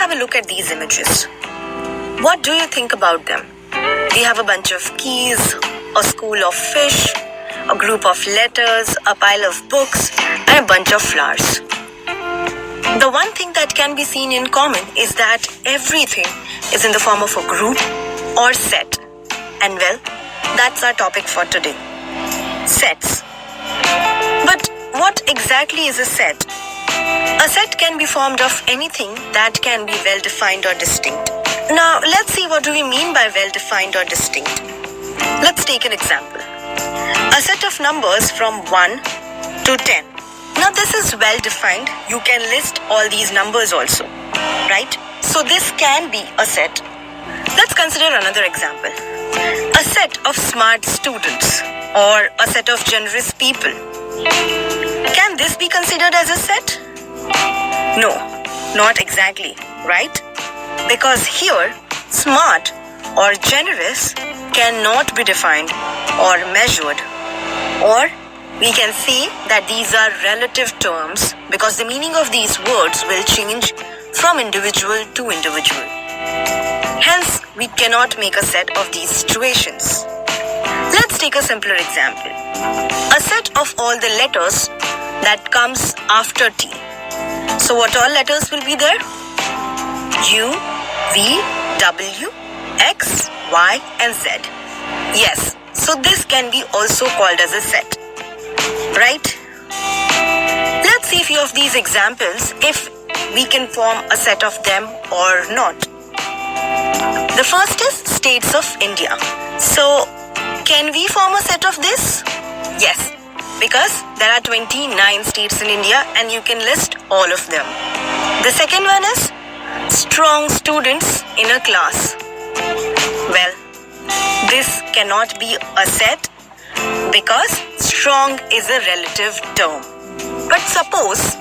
have a look at these images. What do you think about them? We have a bunch of keys, a school of fish, a group of letters, a pile of books, and a bunch of flowers. The one thing that can be seen in common is that everything is in the form of a group or set. And well, that's our topic for today. Sets. But what exactly is a set? A set can be formed of anything that can be well-defined or distinct. Now, let's see what do we mean by well-defined or distinct. Let's take an example. A set of numbers from 1 to 10. Now, this is well-defined. You can list all these numbers also, right? So, this can be a set. Let's consider another example. A set of smart students or a set of generous people. Can this be considered as a set? No, not exactly, right? Because here, smart or generous cannot be defined or measured, or we can say that these are relative terms because the meaning of these words will change from individual to individual. Hence, we cannot make a set of these situations. Let's take a simpler example. A set of all the letters that comes after T. So what all letters will be there? U, V, W, X, Y, and Z. Yes, so this can be also called as a set. Right? Let's see a few of these examples if we can form a set of them or not. The first is states of India. So, can we form a set of this? Yes, because there are 29 states in India and you can list all of them. The second one is strong students in a class. Well, this cannot be a set because strong is a relative term. But suppose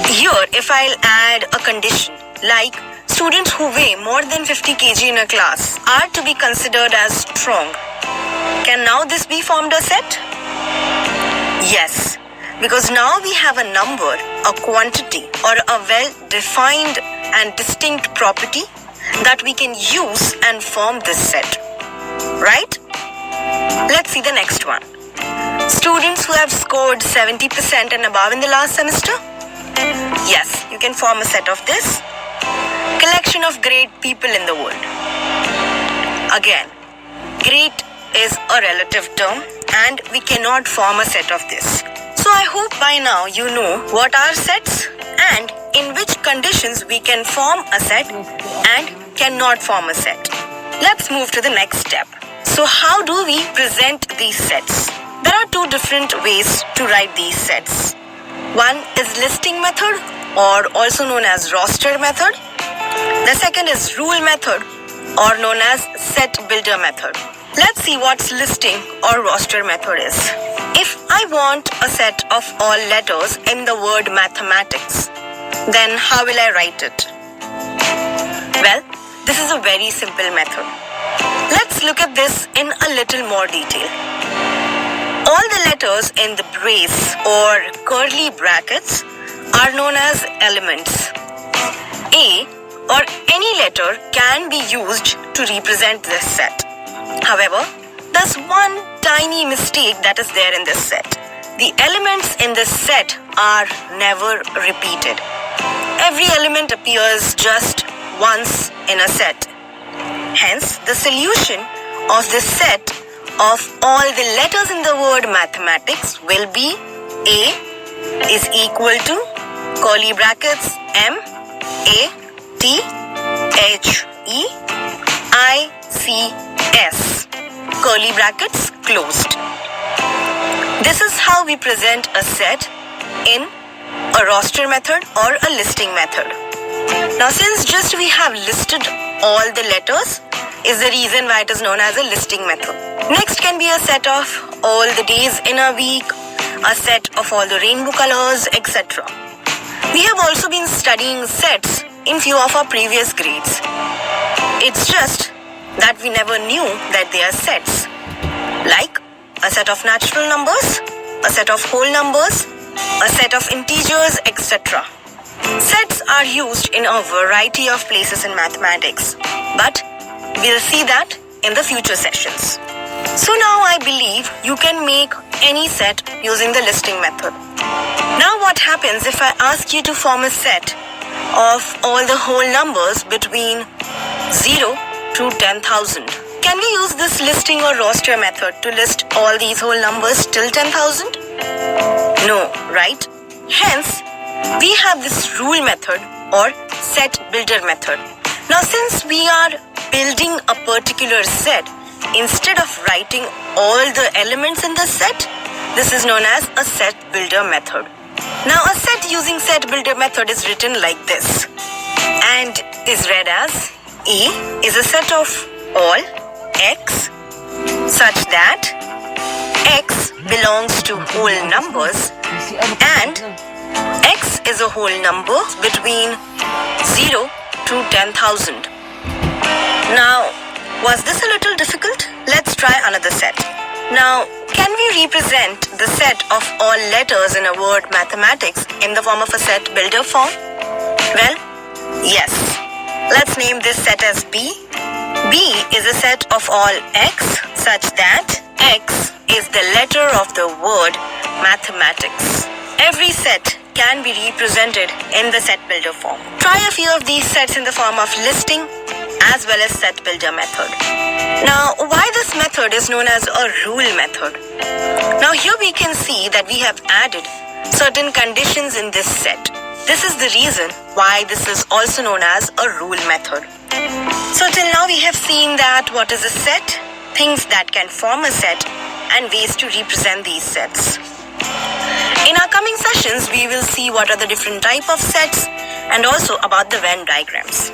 here if I'll add a condition like students who weigh more than 50 kg in a class are to be considered as strong. Can now this be formed a set? Yes, because now we have a number, a quantity or a well-defined and distinct property that we can use and form this set. Right? Let's see the next one. Students who have scored 70% and above in the last semester? Yes, you can form a set of this. Collection of great people in the world. Again, great is a relative term and we cannot form a set of this. So I hope by now you know what are sets and in which conditions we can form a set and cannot form a set. Let's move to the next step. So how do we present these sets? There are two different ways to write these sets. One is listing method or also known as roster method. The second is rule method or known as set builder method. Let's see what listing or roster method is. If I want a set of all letters in the word mathematics, then how will I write it? Well, this is a very simple method. Let's look at this in a little more detail. All the letters in the brace or curly brackets are known as elements. A or any letter can be used to represent this set. However, there's one tiny mistake that is there in this set. The elements in this set are never repeated. Every element appears just once in a set. Hence, the solution of this set of all the letters in the word mathematics will be A is equal to curly brackets M A T H E I C S curly brackets closed. This is how we present a set in a roster method or a listing method. Now since just we have listed all the letters is the reason why it is known as a listing method. Next can be a set of all the days in a week, a set of all the rainbow colors, etc. We have also been studying sets in few of our previous grades. It's just that we never knew that they are sets. Like a set of natural numbers, a set of whole numbers, a set of integers, etc. Sets are used in a variety of places in mathematics, but we'll see that in the future sessions. So now I believe you can make any set using the listing method. Now what happens if I ask you to form a set of all the whole numbers between 0 to 10,000? Can we use this listing or roster method to list all these whole numbers till 10,000? No, right? Hence, we have this rule method or set builder method. Now since we are building a particular set, instead of writing all the elements in the set, this is known as a set builder method. Now a set using set builder method is written like this and is read as E is a set of all x such that x belongs to whole numbers and x is a whole number between 0 to 10,000. Now, was this a little difficult? Let's try another set. Now, can we represent the set of all letters in a word mathematics in the form of a set builder form? Well, yes. Let's name this set as B. B is a set of all x such that x is the letter of the word mathematics. Every set can be represented in the set builder form. Try a few of these sets in the form of listing as well as set builder method. Now, why this method is known as a rule method? Now here we can see that we have added certain conditions in this set. This is the reason why this is also known as a rule method. So till now we have seen that what is a set, things that can form a set, and ways to represent these sets. In our coming sessions, we will see what are the different type of sets and also about the Venn diagrams.